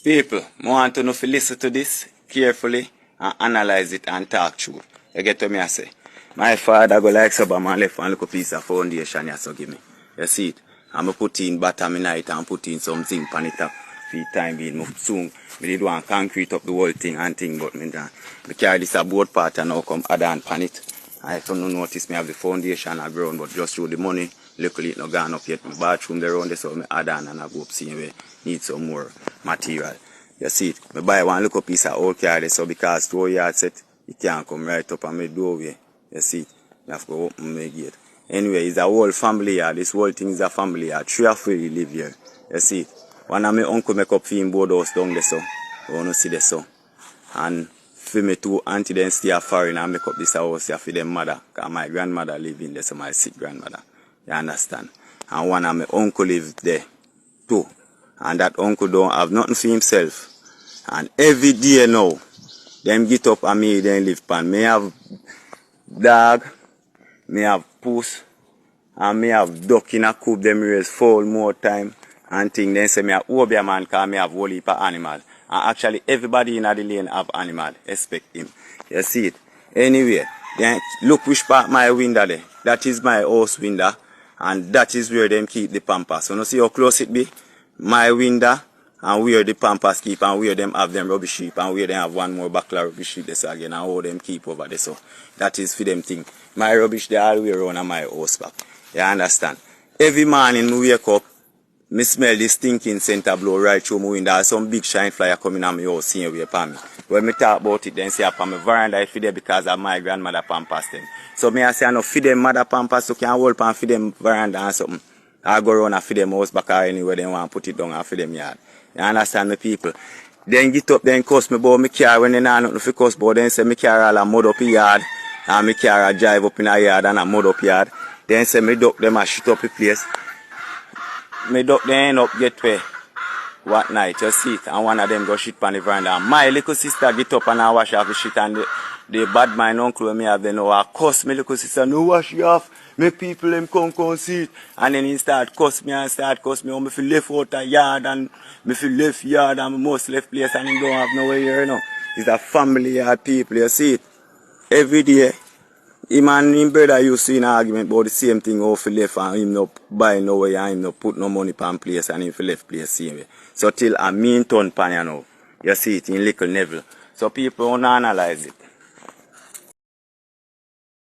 People, I want to know if you listen to this carefully and analyze it and talk through. You get what me I say? My father go like some man left one little piece of foundation here, so give me. You see it? I'm going to put in bottom in it and put in some zinc on it up. For time being, soon, I did want concrete up the whole thing and thing, but I carry this a board part and now come add on pan it. I don't notice me have the foundation and ground, but just through the money, luckily it not gone up yet. My bathroom there around there, so I add on and I go up see where need some more material. You see it? I buy one little piece of old car there, so because 2 yard set, it can't come right up on my doorway. You see it? You have to open my gate. Anyway, it's a whole family yard. This whole thing is a family yard. 3 or 4 live here. You see it? One of my uncle make up for him board house down there, so. You want to see this, so. And for me 2 auntie then stay foreign and make up this house here for them mother. Because my grandmother live in there, so my sick grandmother. You understand? And one of my uncle live there too. And that uncle don't have nothing for himself. And every day now, them get up and me then live pan. Me have dog, me have puss, and me have duck in a coop, them raise fowl more time. And thing then say me have obia man because me have whole heap of animal. And actually everybody in the lane have animal, expect him. You see it? Anyway, then look which part my window there. That is my house window. And that is where them keep the pampas. So you see how close it be? My window and where the pampas keep and where them have them rubbish heap and where they have one more backlog rubbish heap this again and how them keep over there. So that is for them thing. My rubbish they all the way around on my house back. You understand? Every morning we wake up, me smell this stinking center blow right through my window. There's some big shine flyer coming on my house seeing way upon me. When me talk about it, then say upon my veranda I feed them because of my grandmother pampas them. So me I say I no feed them mother pampas so can hold and feed them veranda and something. I go around and feed them house back or anywhere they want to put it down and feed them yard. You understand me people? Then get up then cuss me about my car when they know nothing for cuss but then say my car all a mud up the yard and my car a drive up in a yard and a mud up yard. Then say me duck them a shit up the place. Me duck them end up get where what night you see it and one of them go shit on the veranda. And my little sister get up and I wash off the shit and the bad mind uncle when me have them know I cuss me little sister no wash it off. Make people them come see it. And then he start cuss me and start cuss me. Me feel left out a yard and me feel left yard and me most left place and he don't have nowhere here, you know. It's a family yard people, you see it. Every day, him and him brother used to in an argument about the same thing how he left and him not buy nowhere and him not put no money pan place and him for left place same way. So till a mean ton pan you know. You see it in Little Neville. So people don't analyze it.